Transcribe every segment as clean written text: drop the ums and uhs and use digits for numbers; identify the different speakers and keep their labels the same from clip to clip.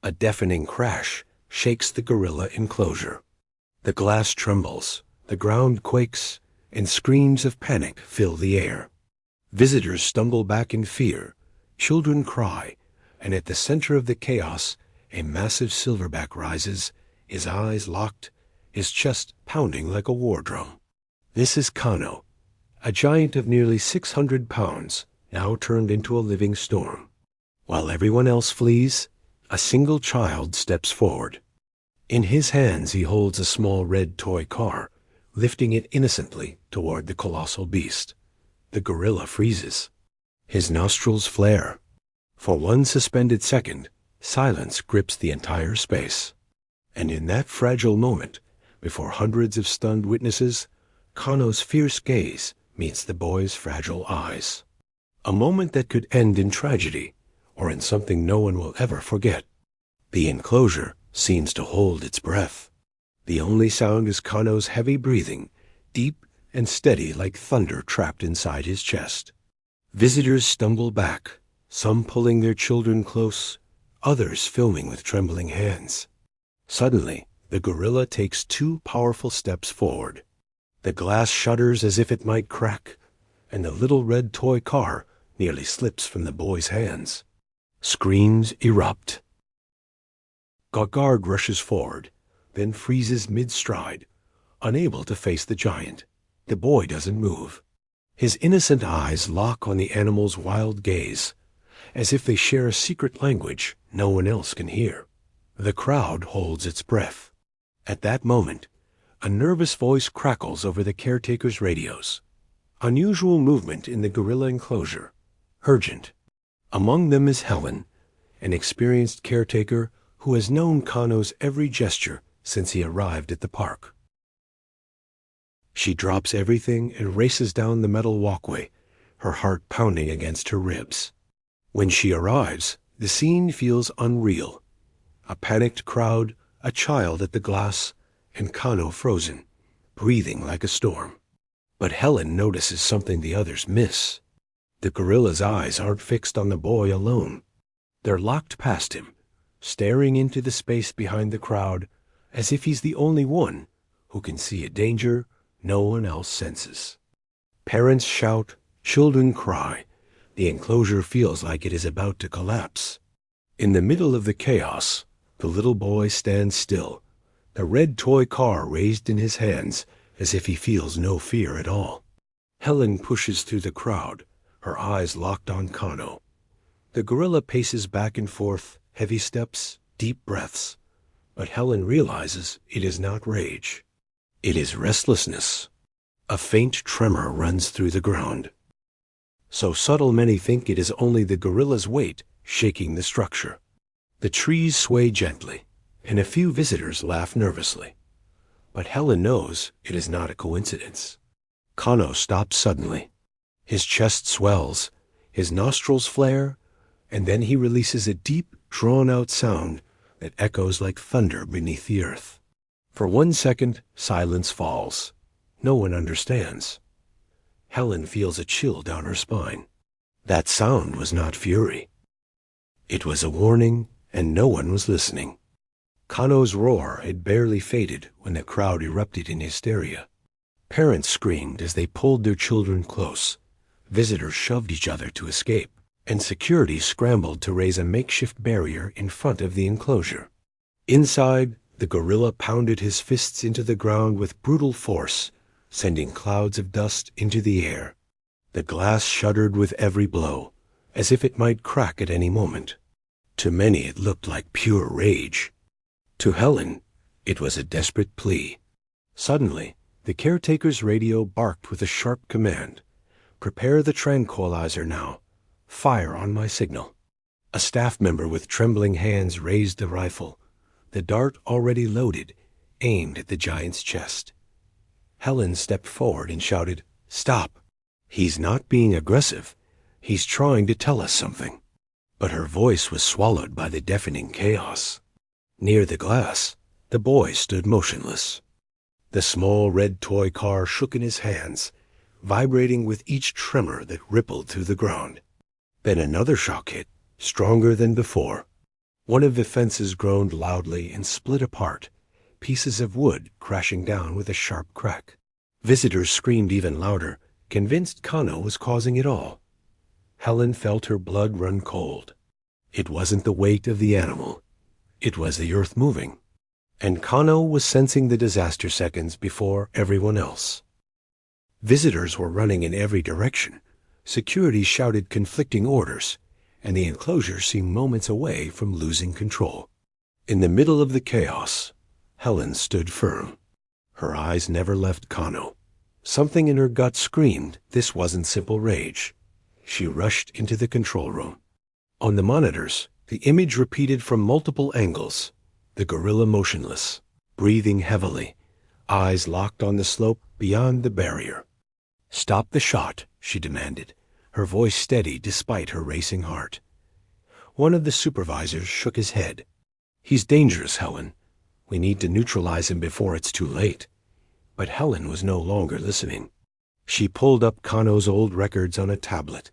Speaker 1: A deafening crash shakes the gorilla enclosure. The glass trembles, the ground quakes, and screams of panic fill the air. Visitors stumble back in fear, children cry, and at the center of the chaos, a massive silverback rises, his eyes locked, his chest pounding like a war drum. This is Kano, a giant of nearly 600 pounds, now turned into a living storm. While everyone else flees, a single child steps forward. In his hands he holds a small red toy car, lifting it innocently toward the colossal beast. The gorilla freezes. His nostrils flare. For one suspended second, silence grips the entire space. And in that fragile moment, before hundreds of stunned witnesses, Kano's fierce gaze meets the boy's fragile eyes. A moment that could end in tragedy, or in something no one will ever forget. The enclosure seems to hold its breath. The only sound is Kano's heavy breathing, deep and steady like thunder trapped inside his chest. Visitors stumble back, some pulling their children close, others filming with trembling hands. Suddenly, the gorilla takes two powerful steps forward. The glass shudders as if it might crack, and the little red toy car nearly slips from the boy's hands. Screams erupt. Gagard rushes forward, then freezes mid-stride, unable to face the giant. The boy doesn't move. His innocent eyes lock on the animal's wild gaze, as if they share a secret language no one else can hear. The crowd holds its breath. At that moment, a nervous voice crackles over the caretaker's radios. Unusual movement in the gorilla enclosure. Urgent. Among them is Helen, an experienced caretaker who has known Kano's every gesture since he arrived at the park. She drops everything and races down the metal walkway, her heart pounding against her ribs. When she arrives, the scene feels unreal. A panicked crowd, a child at the glass, and Kano frozen, breathing like a storm. But Helen notices something the others miss. The gorilla's eyes aren't fixed on the boy alone. They're locked past him, staring into the space behind the crowd as if he's the only one who can see a danger no one else senses. Parents shout, children cry. The enclosure feels like it is about to collapse. In the middle of the chaos, the little boy stands still, the red toy car raised in his hands as if he feels no fear at all. Helen pushes through the crowd, her eyes locked on Kano. The gorilla paces back and forth, heavy steps, deep breaths. But Helen realizes it is not rage. It is restlessness. A faint tremor runs through the ground. So subtle many think it is only the gorilla's weight shaking the structure. The trees sway gently, and a few visitors laugh nervously. But Helen knows it is not a coincidence. Kano stops suddenly. His chest swells, his nostrils flare, and then he releases a deep, drawn-out sound that echoes like thunder beneath the earth. For 1 second, silence falls. No one understands. Helen feels a chill down her spine. That sound was not fury. It was a warning, and no one was listening. Kano's roar had barely faded when the crowd erupted in hysteria. Parents screamed as they pulled their children close. Visitors shoved each other to escape, and security scrambled to raise a makeshift barrier in front of the enclosure. Inside, the gorilla pounded his fists into the ground with brutal force, sending clouds of dust into the air. The glass shuddered with every blow, as if it might crack at any moment. To many it looked like pure rage. To Helen, it was a desperate plea. Suddenly, the caretaker's radio barked with a sharp command. "Prepare the tranquilizer now. Fire on my signal." A staff member with trembling hands raised the rifle, the dart already loaded, aimed at the giant's chest. Helen stepped forward and shouted, "Stop! He's not being aggressive. He's trying to tell us something." But her voice was swallowed by the deafening chaos. Near the glass, the boy stood motionless. The small red toy car shook in his hands, vibrating with each tremor that rippled through the ground. Then another shock hit, stronger than before. One of the fences groaned loudly and split apart, pieces of wood crashing down with a sharp crack. Visitors screamed even louder, convinced Kano was causing it all. Helen felt her blood run cold. It wasn't the weight of the animal. It was the earth moving. And Kano was sensing the disaster seconds before everyone else. Visitors were running in every direction. Security shouted conflicting orders, and the enclosure seemed moments away from losing control. In the middle of the chaos, Helen stood firm. Her eyes never left Kano. Something in her gut screamed this wasn't simple rage. She rushed into the control room. On the monitors, the image repeated from multiple angles. The gorilla motionless, breathing heavily, eyes locked on the slope beyond the barrier. "Stop the shot," she demanded, her voice steady despite her racing heart. One of the supervisors shook his head. "He's dangerous, Helen. We need to neutralize him before it's too late." But Helen was no longer listening. She pulled up Kano's old records on a tablet,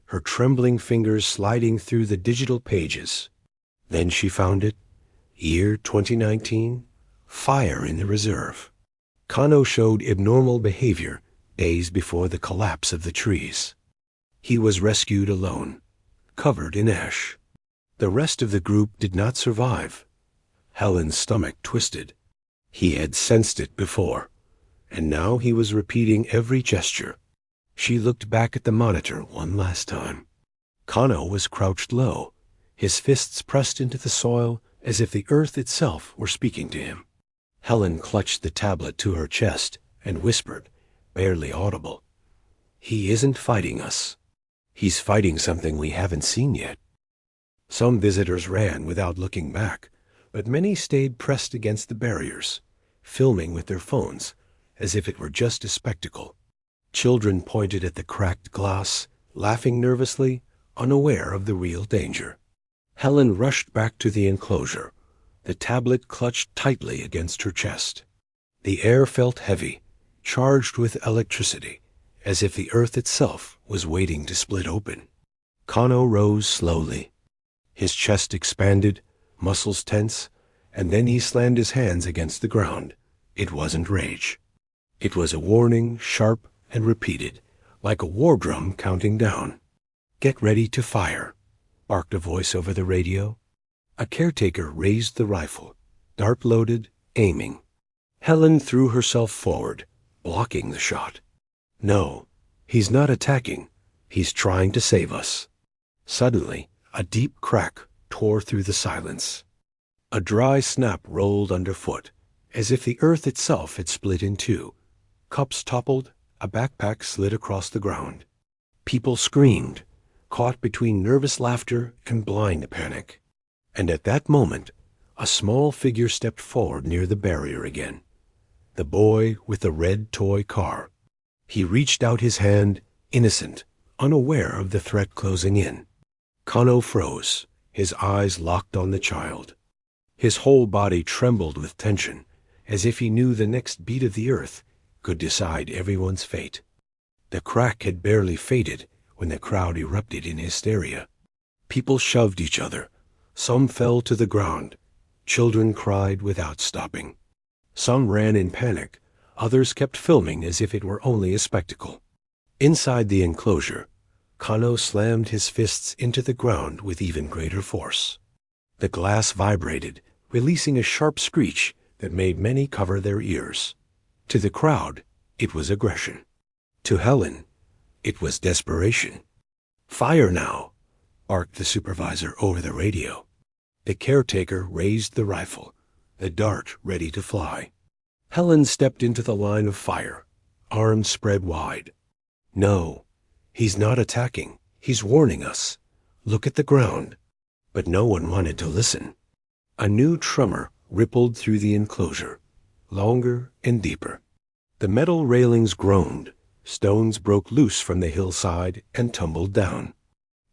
Speaker 1: her trembling fingers sliding through the digital pages. Then she found it. Year 2019, fire in the reserve. Kano showed abnormal behavior days before the collapse of the trees. He was rescued alone, covered in ash. The rest of the group did not survive. Helen's stomach twisted. He had sensed it before, and now he was repeating every gesture. She looked back at the monitor one last time. Kano was crouched low, his fists pressed into the soil as if the earth itself were speaking to him. Helen clutched the tablet to her chest and whispered, barely audible, "He isn't fighting us. He's fighting something we haven't seen yet." Some visitors ran without looking back, but many stayed pressed against the barriers, filming with their phones as if it were just a spectacle. Children pointed at the cracked glass, laughing nervously, unaware of the real danger. Helen rushed back to the enclosure, the tablet clutched tightly against her chest. The air felt heavy, charged with electricity, as if the earth itself was waiting to split open. Kano rose slowly. His chest expanded, muscles tense, and then he slammed his hands against the ground. It wasn't rage. It was a warning, sharp and repeated, like a war drum counting down. "Get ready to fire," barked a voice over the radio. A caretaker raised the rifle, dart loaded, aiming. Helen threw herself forward, blocking the shot. "No, he's not attacking. He's trying to save us." Suddenly, a deep crack tore through the silence. A dry snap rolled underfoot, as if the earth itself had split in two. Cups toppled, a backpack slid across the ground. People screamed, caught between nervous laughter and blind panic. And at that moment, a small figure stepped forward near the barrier again. The boy with the red toy car. He reached out his hand, innocent, unaware of the threat closing in. Kano froze, his eyes locked on the child. His whole body trembled with tension, as if he knew the next beat of the earth could decide everyone's fate. The crack had barely faded when the crowd erupted in hysteria. People shoved each other. Some fell to the ground. Children cried without stopping. Some ran in panic. Others kept filming as if it were only a spectacle. Inside the enclosure, Kano slammed his fists into the ground with even greater force. The glass vibrated, releasing a sharp screech that made many cover their ears. To the crowd, it was aggression. To Helen, it was desperation. "Fire now," barked the supervisor over the radio. The caretaker raised the rifle, the dart ready to fly. Helen stepped into the line of fire, arms spread wide. "No, he's not attacking. He's warning us. Look at the ground." But no one wanted to listen. A new tremor rippled through the enclosure, longer and deeper. The metal railings groaned. Stones broke loose from the hillside and tumbled down.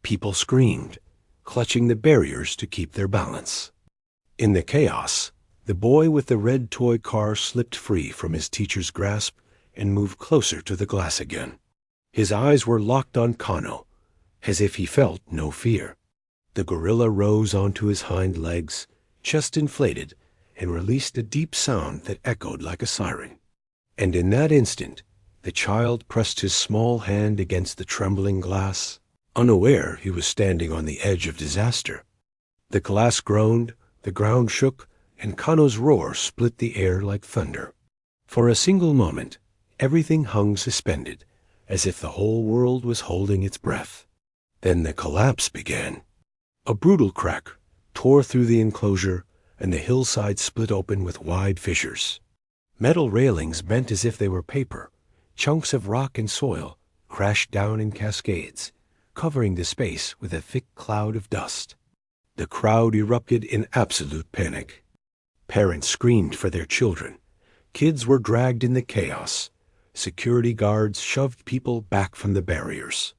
Speaker 1: People screamed, clutching the barriers to keep their balance. In the chaos, the boy with the red toy car slipped free from his teacher's grasp and moved closer to the glass again. His eyes were locked on Kano, as if he felt no fear. The gorilla rose onto his hind legs, chest inflated, and released a deep sound that echoed like a siren. And in that instant, the child pressed his small hand against the trembling glass, unaware he was standing on the edge of disaster. The glass groaned, the ground shook, and Kano's roar split the air like thunder. For a single moment, everything hung suspended, as if the whole world was holding its breath. Then the collapse began. A brutal crack tore through the enclosure, and the hillside split open with wide fissures. Metal railings bent as if they were paper. Chunks of rock and soil crashed down in cascades, covering the space with a thick cloud of dust. The crowd erupted in absolute panic. Parents screamed for their children. Kids were dragged in the chaos. Security guards shoved people back from the barriers.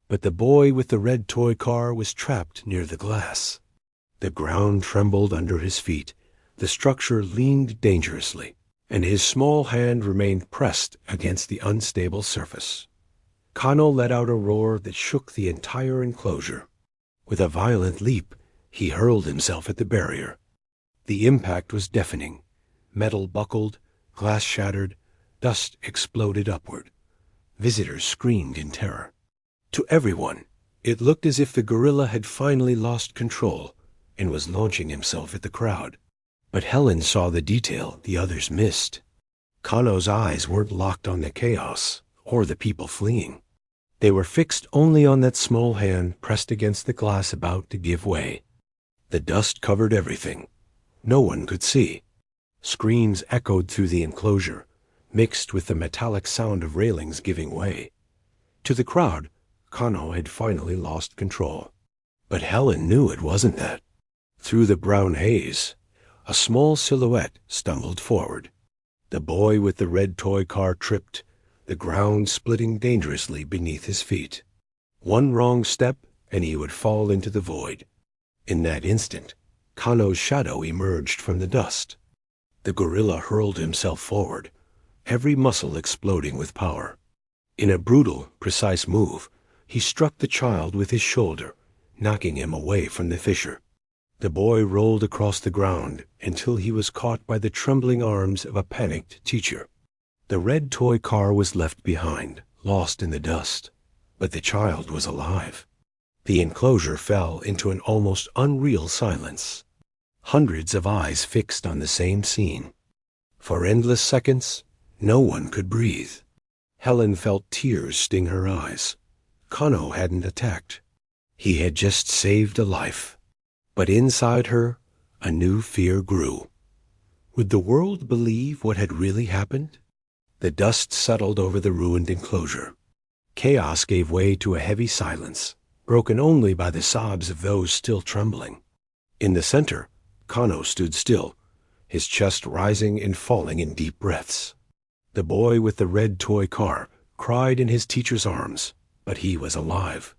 Speaker 1: But the boy with the red toy car was trapped near the glass. The ground trembled under his feet. The structure leaned dangerously, and his small hand remained pressed against the unstable surface. Kano let out a roar that shook the entire enclosure. With a violent leap, he hurled himself at the barrier. The impact was deafening. Metal buckled, glass shattered, dust exploded upward. Visitors screamed in terror. To everyone, it looked as if the gorilla had finally lost control and was launching himself at the crowd. But Helen saw the detail the others missed. Kano's eyes weren't locked on the chaos or the people fleeing. They were fixed only on that small hand pressed against the glass about to give way. The dust covered everything. No one could see. Screams echoed through the enclosure, mixed with the metallic sound of railings giving way. To the crowd, Kano had finally lost control. But Helen knew it wasn't that. Through the brown haze, a small silhouette stumbled forward. The boy with the red toy car tripped, the ground splitting dangerously beneath his feet. One wrong step, and he would fall into the void. In that instant, Kano's shadow emerged from the dust. The gorilla hurled himself forward, every muscle exploding with power. In a brutal, precise move, he struck the child with his shoulder, knocking him away from the fissure. The boy rolled across the ground until he was caught by the trembling arms of a panicked teacher. The red toy car was left behind, lost in the dust, but the child was alive. The enclosure fell into an almost unreal silence. Hundreds of eyes fixed on the same scene. For endless seconds, no one could breathe. Helen felt tears sting her eyes. Kano hadn't attacked. He had just saved a life. But inside her, a new fear grew. Would the world believe what had really happened? The dust settled over the ruined enclosure. Chaos gave way to a heavy silence, broken only by the sobs of those still trembling. In the center, Kano stood still, his chest rising and falling in deep breaths. The boy with the red toy car cried in his teacher's arms, but he was alive.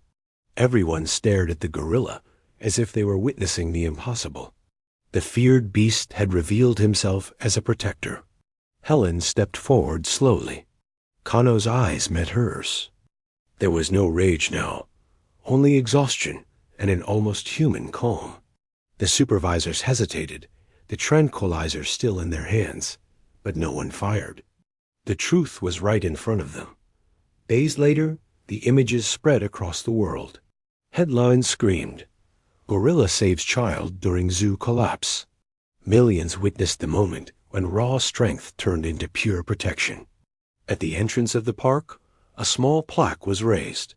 Speaker 1: Everyone stared at the gorilla as if they were witnessing the impossible. The feared beast had revealed himself as a protector. Helen stepped forward slowly. Kano's eyes met hers. There was no rage now, only exhaustion and an almost human calm. The supervisors hesitated, the tranquilizer still in their hands, but no one fired. The truth was right in front of them. Days later, the images spread across the world. Headlines screamed, "Gorilla saves child during zoo collapse." Millions witnessed the moment when raw strength turned into pure protection. At the entrance of the park, a small plaque was raised.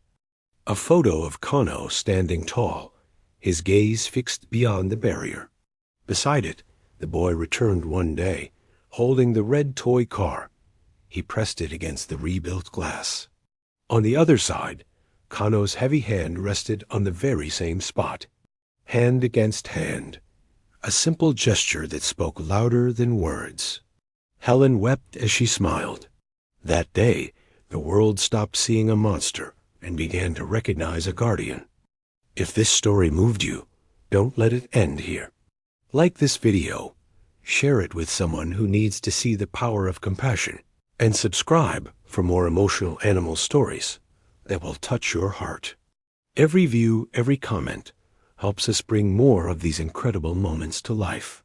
Speaker 1: A photo of Kano standing tall, his gaze fixed beyond the barrier. Beside it, the boy returned one day, holding the red toy car. He pressed it against the rebuilt glass. On the other side, Kano's heavy hand rested on the very same spot. Hand against hand, a simple gesture that spoke louder than words. Helen wept as she smiled. That day, the world stopped seeing a monster and began to recognize a guardian. If this story moved you, don't let it end here. Like this video, share it with someone who needs to see the power of compassion, and subscribe for more emotional animal stories that will touch your heart. Every view, every comment, helps us bring more of these incredible moments to life.